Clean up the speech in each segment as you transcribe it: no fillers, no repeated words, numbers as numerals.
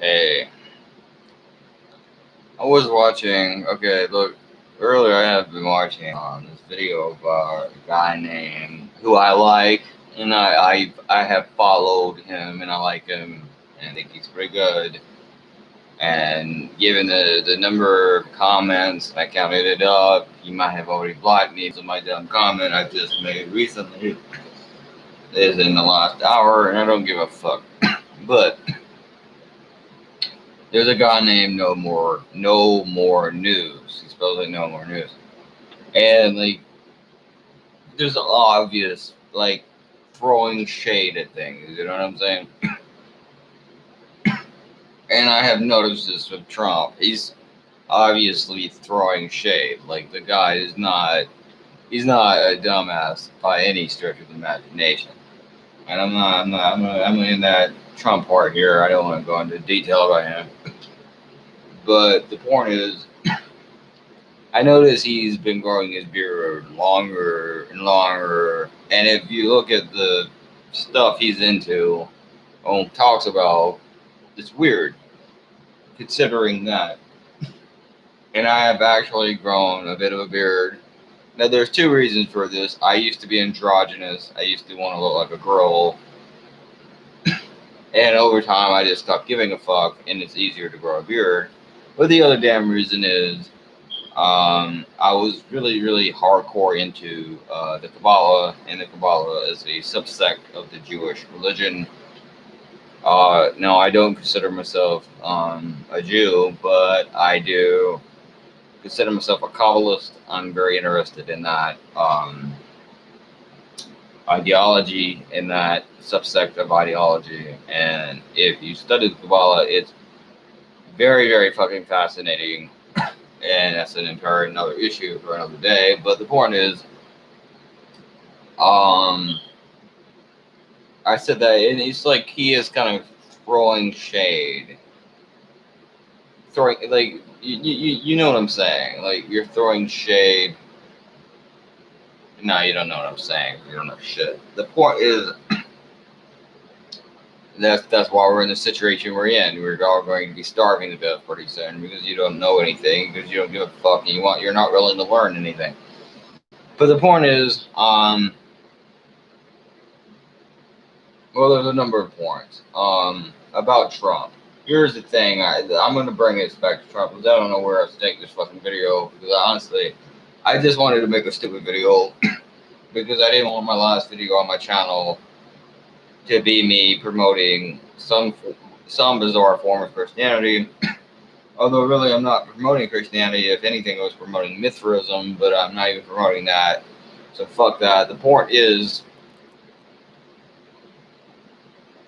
Hey, I was watching. Okay, look. Earlier, I have been watching this video about a guy named who I like, and I have followed him, and I like him, and I think he's pretty good. And given the number of comments, I counted it up. He might have already blocked me. So my dumb comment I just made recently is in the last hour, and I don't give a fuck. But there's a guy named No More News. He spells it No More News. And like there's obvious like throwing shade at things, you know what I'm saying? And I have noticed this with Trump. He's obviously throwing shade. Like the guy is not he's not a dumbass by any stretch of the imagination. And I'm in that Trump part here. I don't want to go into detail about him. But the point is I notice he's been growing his beard longer and longer. And if you look at the stuff he's into or talks about, it's weird considering that. And I have actually grown a bit of a beard. Now, there's two reasons for this. I used to be androgynous. I used to want to look like a girl. And over time, I just stopped giving a fuck, and it's easier to grow a beard. But the other damn reason is I was really hardcore into the Kabbalah, and the Kabbalah is a subsect of the Jewish religion. No, I don't consider myself a Jew, but I do consider myself a Kabbalist. I'm very interested in that ideology, in that subsect of ideology. And if you study the Kabbalah, it's very fucking fascinating. And that's an entire another issue for another day. But the point is, I said that, and it's like he is kind of throwing shade, throwing like you know what I'm saying. Like you're throwing shade. No, you don't know what I'm saying. You don't know shit. The point is, that's why we're in the situation we're in. We're all going to be starving to death pretty soon because you don't know anything, because you don't give a fuck, and you're not willing to learn anything. But the point is, well, there's a number of points about Trump. Here's the thing. I'm going to bring it back to Trump because I don't know where else to take this fucking video. Because honestly, I just wanted to make a stupid video because I didn't want my last video on my channel to be me promoting some bizarre form of Christianity. Although really I'm not promoting Christianity. If anything, I was promoting Mithraism, but I'm not even promoting that. So fuck that. The point is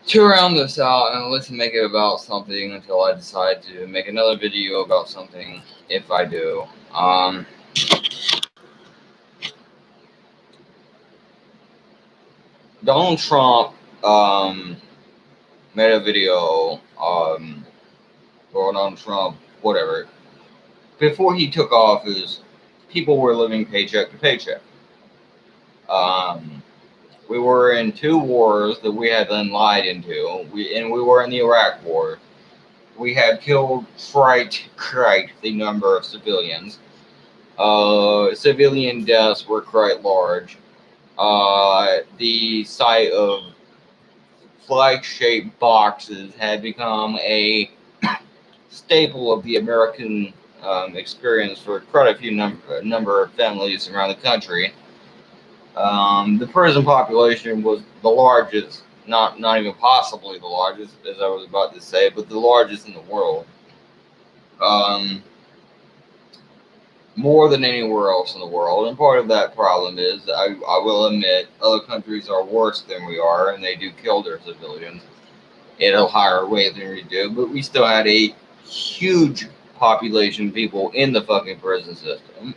to round this out, and let's make it about something until I decide to make another video about something, if I do. Donald Trump made a video, or Donald Trump, whatever. Before he took office, people were living paycheck to paycheck. We were in two wars that we had then lied into. We were in the Iraq War. We had killed quite the number of civilians. Civilian deaths were quite large. The sight of flag-shaped boxes had become a staple of the American experience for quite a few number of families around the country. The prison population was the largest, not even possibly the largest, as I was about to say, but the largest in the world. More than anywhere else in the world. And part of that problem is, I will admit, other countries are worse than we are, and they do kill their civilians at a higher rate than we do. But we still had a huge population of people in the fucking prison system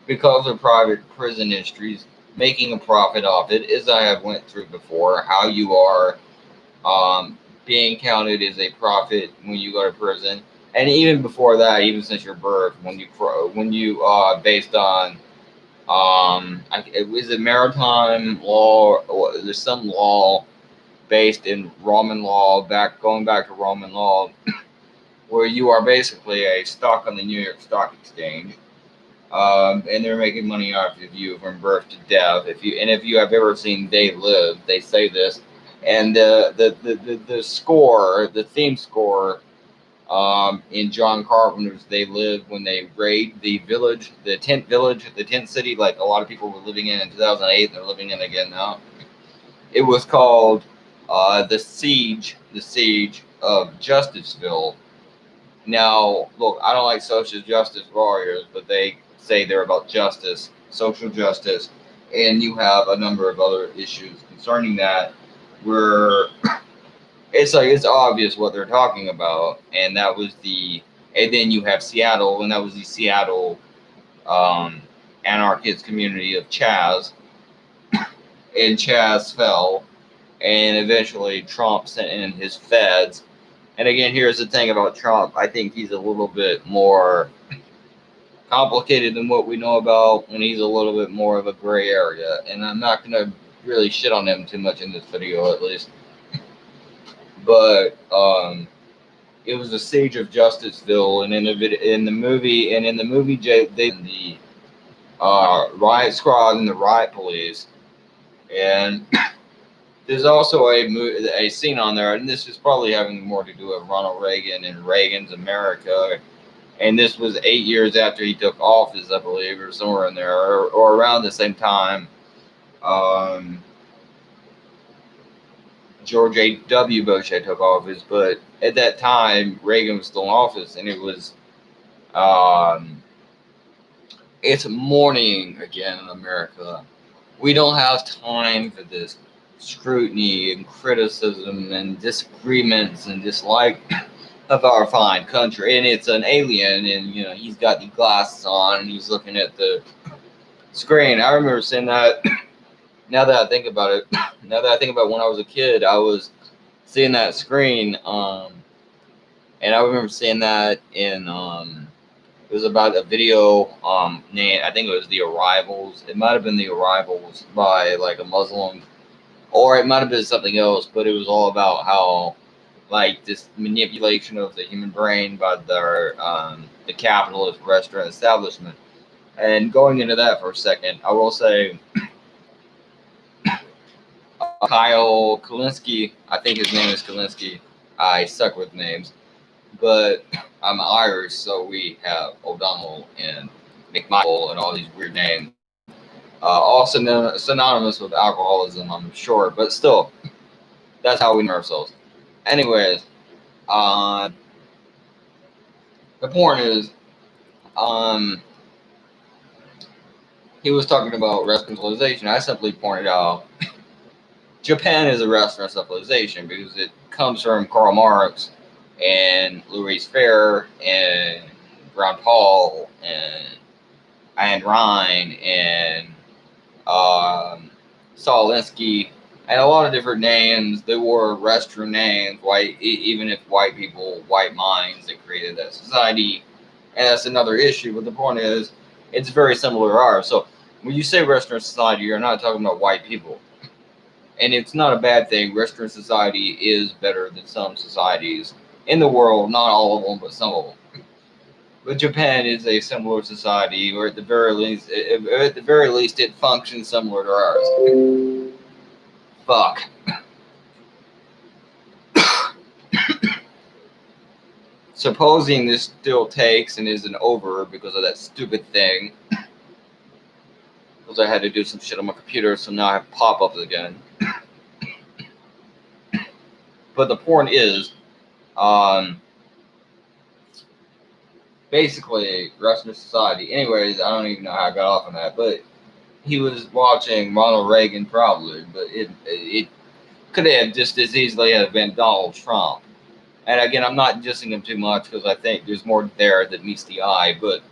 because of private prison industries making a profit off it, as I have went through before, how you are being counted as a profit when you go to prison. And even before that, even since your birth, when you based on is it maritime law, or there's some law based in Roman law, going back to Roman law, where you are basically a stock on the New York Stock Exchange, and they're making money off of you from birth to death. If you have ever seen They Live, they say this, and the score, the theme score, in John Carpenter's They Live, when they raid the village, the tent city, like a lot of people were living in 2008, they're living in again now. It was called the siege of Justiceville. Now, look, I don't like social justice warriors, but they say they're about justice, social justice, and you have a number of other issues concerning that, where it's like it's obvious what they're talking about, and that was and then you have Seattle, and that was the Seattle anarchist community of Chaz, and Chaz fell, and eventually Trump sent in his feds. And again, here's the thing about Trump. I think he's a little bit more complicated than what we know about, and he's a little bit more of a gray area. And I'm not going to really shit on him too much in this video, at least. But it was the siege of Justiceville, and in the movie, the riot squad and the riot police, and there's also a scene on there, and this is probably having more to do with Ronald Reagan and Reagan's America. And this was 8 years after he took office, I believe, or somewhere in there, or around the same time. George H.W. Bush had took office, but at that time Reagan was still in office, and it was it's morning again in America. We don't have time for this scrutiny and criticism and disagreements and dislike of our fine country. And it's an alien, and he's got the glasses on and he's looking at the screen. I remember seeing that. Now that I think about it, when I was a kid, I was seeing that screen, and I remember seeing that in it was about a video name. I think it was The Arrivals. It might have been The Arrivals by like a Muslim, or it might have been something else, but it was all about how like this manipulation of the human brain by the capitalist restaurant establishment. And going into that for a second, I will say Kyle Kalinske, I think his name is Kalinske. I suck with names, but I'm Irish, so we have O'Donnell and McMichael and all these weird names. All synonymous with alcoholism, I'm sure, but still, that's how we know ourselves. Anyways, the point is, he was talking about restaurant civilization. I simply pointed out Japan is a restaurant civilization because it comes from Karl Marx and Louis Freire and Ron Paul and Ayn Rand and Saul Alinsky and a lot of different names. They were restaurant names, even if white minds that created that society. And that's another issue. But the point is, it's very similar to ours. So when you say restaurant society, you're not talking about white people. And it's not a bad thing. Restaurant society is better than some societies in the world. Not all of them, but some of them. But Japan is a similar society, or at the very least, it functions similar to ours. Fuck. Supposing this still takes and isn't over because of that stupid thing, because I had to do some shit on my computer, so now I have pop-ups again. But the point is, basically, restaurant society. Anyways, I don't even know how I got off on that, but he was watching Ronald Reagan probably, but it could have just as easily have been Donald Trump. And again, I'm not dissing him too much because I think there's more there that meets the eye, but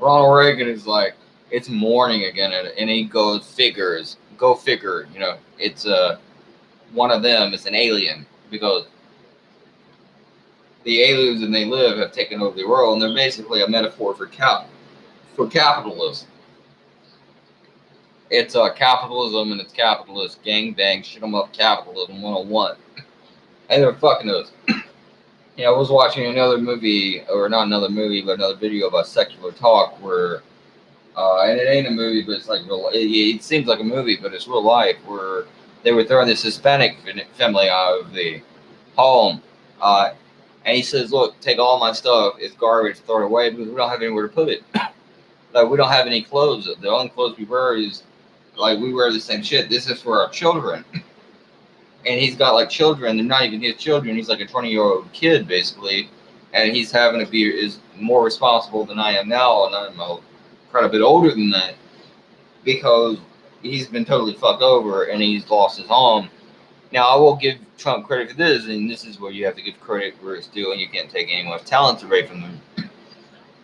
Ronald Reagan is like, it's morning again, and he goes, go figure, it's one of them is an alien, because the aliens and They Live have taken over the world, and they're basically a metaphor for capitalism. It's capitalism and it's capitalist gangbang shit 'em up capitalism 101. And they're fucking us. Yeah, I was watching another movie, or not another movie, but another video about secular talk where, and it ain't a movie, but it's like real. It seems like a movie, but it's real life where they were throwing this Hispanic family out of the home, and he says, "Look, take all my stuff. It's garbage. Throw it away because we don't have anywhere to put it. Like we don't have any clothes. The only clothes we wear is like we wear the same shit. This is for our children." And he's got like children. They're not even his children. He's like a 20-year-old kid basically, and he's having to be is more responsible than I am now, and I'm quite a bit older than that because he's been totally fucked over and he's lost his home. Now I will give Trump credit for this, and this is where you have to give credit where it's due, and you can't take anyone's talents away from them.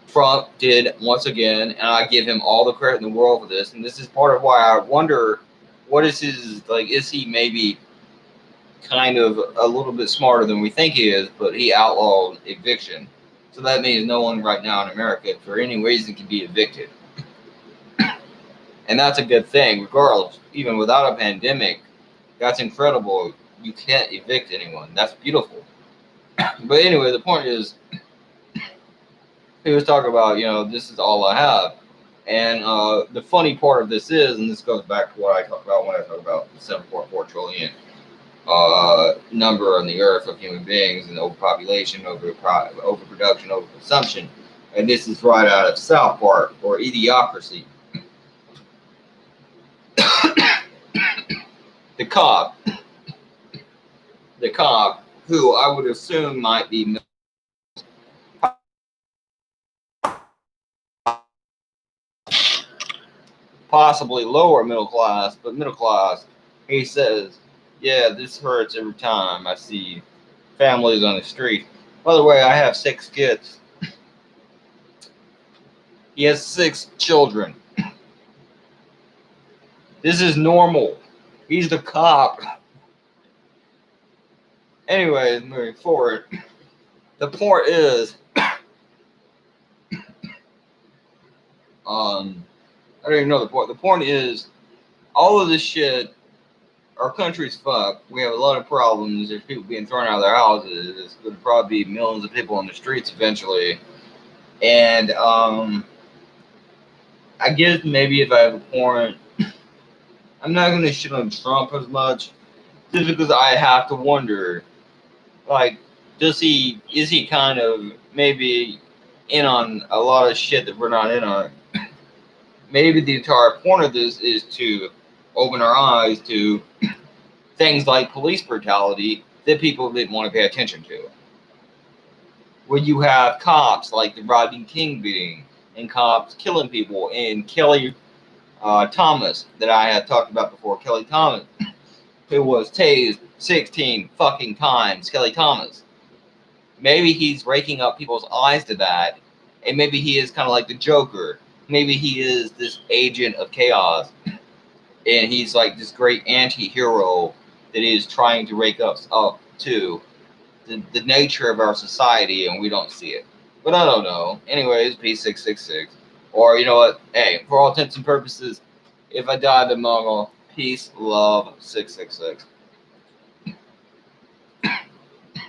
Trump did once again, and I give him all the credit in the world for this. And this is part of why I wonder, what is his like? Is he maybe kind of a little bit smarter than we think he is, but he outlawed eviction. So that means no one right now in America, for any reason, can be evicted. And that's a good thing, regardless. Even without a pandemic, that's incredible. You can't evict anyone. That's beautiful. But anyway, the point is, he was talking about, this is all I have. And the funny part of this is, and this goes back to what I talk about when I talk about the 7.4 trillion number on the earth of human beings and overpopulation, overproduction, overconsumption. And this is right out of South Park or Idiocracy. the cop, who I would assume might be possibly lower middle class, but middle class, he says, yeah, this hurts every time I see families on the street. By the way, I have 6 kids. He has 6 children. This is normal. He's the cop. Anyways, moving forward, the point is, I don't even know the point. The point is, all of this shit, our country's fucked. We have a lot of problems. There's people being thrown out of their houses. There's going to probably be millions of people on the streets eventually. And I guess maybe if I have a point, I'm not going to shit on Trump as much, just because I have to wonder, like, is he kind of maybe in on a lot of shit that we're not in on? Maybe the entire point of this is to open our eyes to things like police brutality that people didn't want to pay attention to. When you have cops like the Rodney King beating, and cops killing people, and Kelly Thomas that I had talked about before, Kelly Thomas, who was tased 16 fucking times, Kelly Thomas. Maybe he's raking up people's eyes to that, and maybe he is kind of like the Joker. Maybe he is this agent of chaos, and he's like this great anti-hero that is trying to rake us up to the nature of our society, and we don't see it. But I don't know. Anyways, P666. Or, you know what? Hey, for all intents and purposes, if I die tomorrow, peace, love, 666.